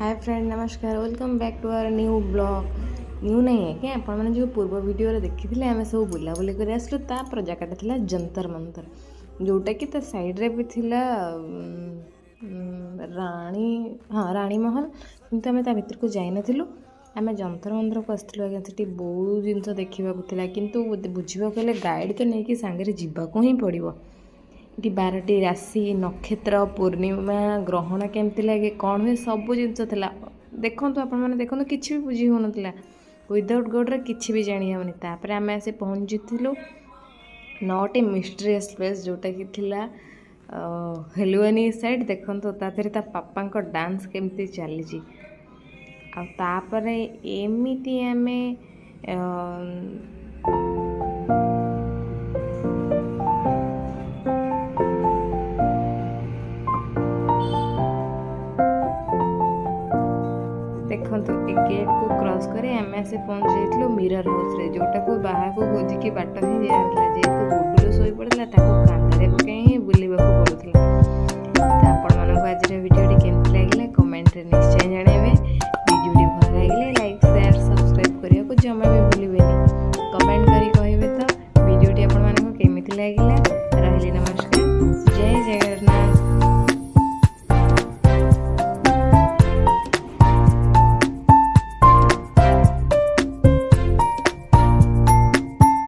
हाय friend, नमस्कार। Welcome back to our new blog. New नहीं है क्या आपण मैंने जो पूर्व वीडियो देखी थे आम सब बुलाबुली कर आसलु तापर जगटा था जंतर मंतर जोटा कि साइड रे भी थिला राणी हाँ राणी महल किंतु आम भर को जाइन आम जंतर मंतर को आसलु आज्ञा से बहुत जिनस देखा किंतु बुझा गले गाइड तो नहीं सांगे जावाक ही पड़ो। ये 12टी राशि नक्षत्र पूर्णिमा ग्रहण केमती लगे कौन हुए सब जिनस देखो आपने देखो किसी भी बुझी हो ना विदाउट गाइड किसी भी जानी हेनी। तापर आम आसी पहुँचीलु 9टी मिस्ट्रियस प्लेस जोटा कि थिला हेलुआनी साइड देखो ता पापा डांस केमती चली एमती आम देखो ए गेट को क्रॉस कर आम आसे पहुँच जाइए मिरर हाउस रे जोटा को बाहर को खोजिकी बाट ही जेहेतु